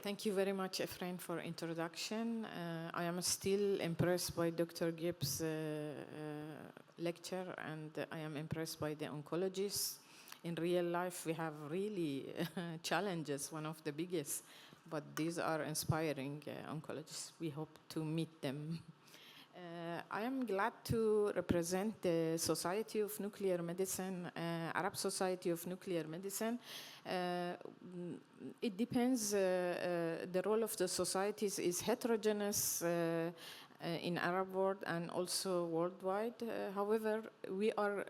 Thank you very much, Efrain, for introduction. I am still impressed by Dr. Gibbs' lecture, and I am impressed by the oncologists. In real life, we have really challenges, one of the biggest, but these are inspiring oncologists. We hope to meet them. I am glad to represent the Society of Nuclear Medicine, Arab Society of Nuclear Medicine. It depends, the role of the societies is heterogeneous in Arab world and also worldwide. However, we are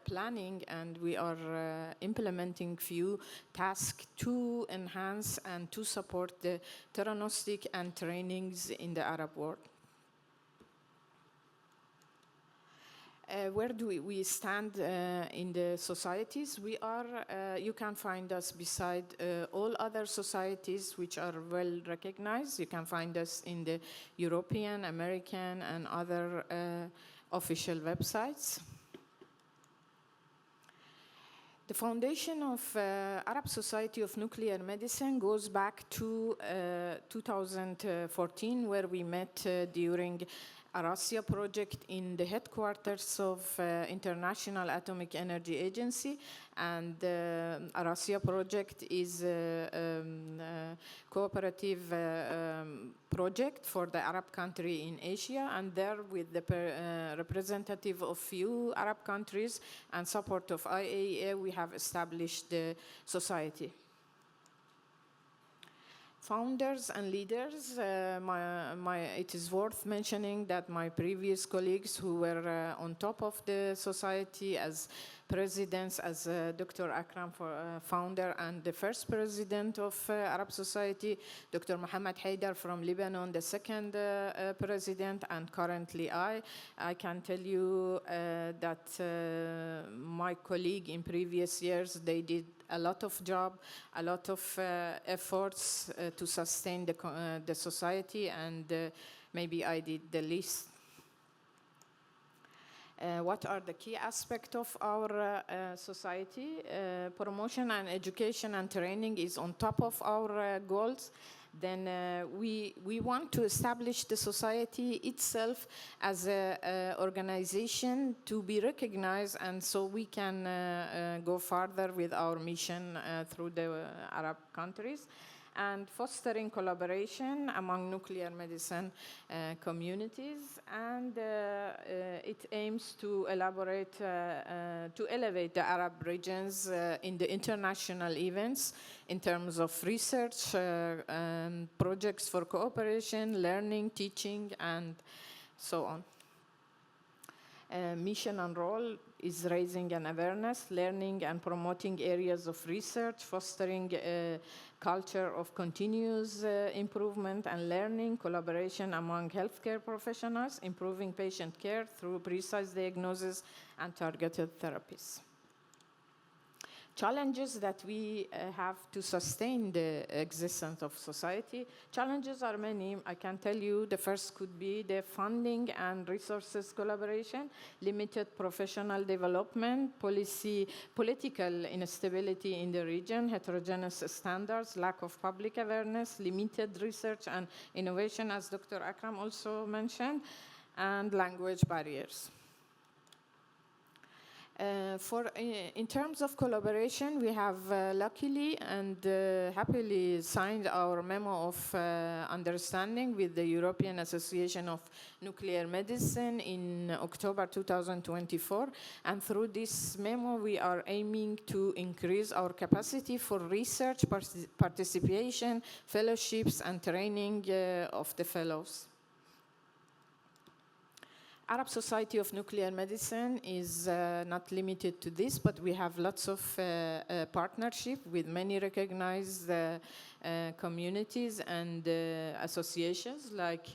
planning and we are implementing few tasks to enhance and to support the theranostic and trainings in the Arab world. Where do we stand in the societies? We are, you can find us beside all other societies which are well recognized. You can find us in the European, American, and other official websites. The foundation of Arab Society of Nuclear Medicine goes back to 2014, where we met during ARASIA project in the headquarters of International Atomic Energy Agency. And ARASIA project is a cooperative project for the Arab country in Asia, and there with the representative of few Arab countries and support of IAEA, we have established the society. Founders and leaders, it is worth mentioning that my previous colleagues who were on top of the society as presidents, as Dr. Akram, founder and the first president of Arab Society, Dr. Mohammed Haider from Lebanon, the second president, and currently I can tell you that my colleague in previous years, they did a lot of job, a lot of efforts to sustain the society, and maybe I did the least. What are the key aspects of our society? Promotion and education and training is on top of our goals. Then we want to establish the society itself as an organization to be recognized, and so we can go further with our mission through the Arab countries. And fostering collaboration among nuclear medicine communities, and it aims to elevate the Arab regions in the international events in terms of research, projects for cooperation, learning, teaching, and so on. Mission and role is raising an awareness, learning and promoting areas of research, fostering a culture of continuous improvement and learning, collaboration among healthcare professionals, improving patient care through precise diagnosis and targeted therapies. Challenges that we have to sustain the existence of society. Challenges are many. I can tell you the first could be the funding and resources collaboration, limited professional development, political instability in the region, heterogeneous standards, lack of public awareness, limited research and innovation, as Dr. Akram also mentioned, and language barriers. In terms of collaboration, we have luckily and happily signed our memo of understanding with the European Association of Nuclear Medicine in October 2024. And through this memo, we are aiming to increase our capacity for research, participation, fellowships, and training of the fellows. Arab Society of Nuclear Medicine is not limited to this, but we have lots of partnership with many recognized communities and associations like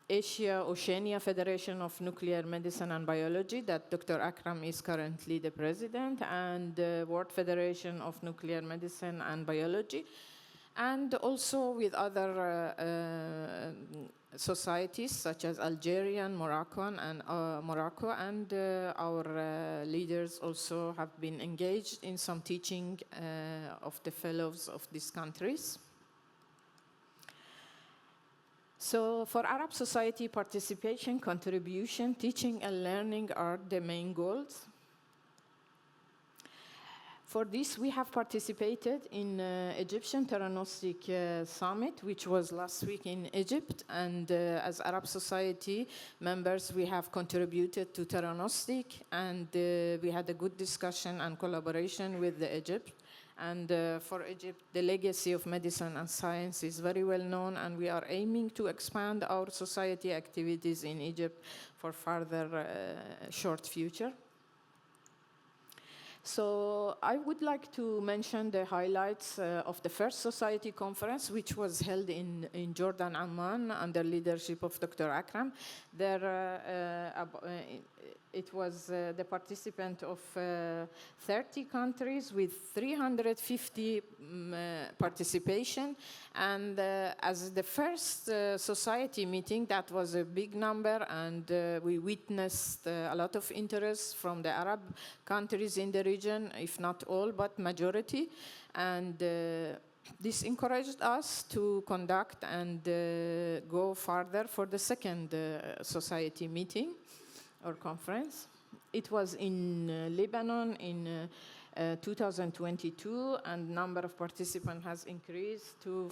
Asia-Oceania Federation of Nuclear Medicine and Biology, that Dr. Akram is currently the president, and World Federation of Nuclear Medicine and Biology. and also with other societies such as Algerian, Moroccan, and Morocco, and our leaders also have been engaged in some teaching of the fellows of these countries. So for Arab society, participation, contribution, teaching and learning are the main goals. For this, we have participated in Egyptian Theranostic Summit, which was last week in Egypt. And as Arab Society members, we have contributed to Theranostic, and we had a good discussion and collaboration with Egypt. And for Egypt, the legacy of medicine and science is very well known, and we are aiming to expand our society activities in Egypt for further short future. So I would like to mention the highlights of the first society conference, which was held in Jordan, Amman, under leadership of Dr. Akram. It was the participant of 30 countries with 350 participation. And as the first society meeting, that was a big number, and we witnessed a lot of interest from the Arab countries in the region, if not all, but majority. And this encouraged us to conduct and go further for the second society meeting or conference. It was in Lebanon in 2022, and number of participants has increased to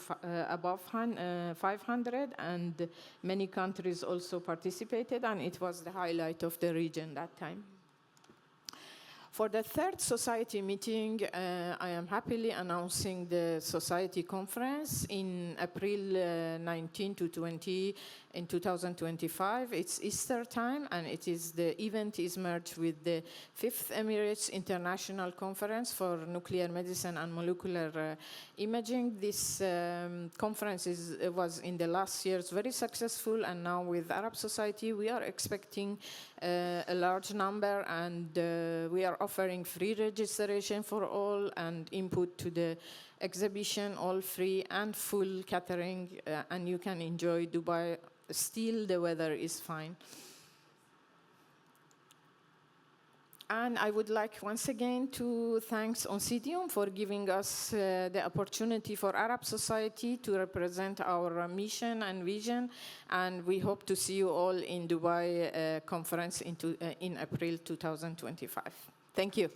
above 500, and many countries also participated, and it was the highlight of the region that time. For the third society meeting, I am happily announcing the society conference in April 19 to 20 in 2025. It's Easter time, and the event is merged with the 5th Emirates International Conference for Nuclear Medicine and Molecular Imaging. This conference was in the last years very successful, and now with Arab Society, we are expecting a large number, and we are offering free registration for all and input to the exhibition, all free and full catering, and you can enjoy Dubai. Still, the weather is fine. And I would like once again to thank Oncidium for giving us the opportunity for Arab Society to represent our mission and vision. And we hope to see you all in Dubai conference in April 2025. Thank you.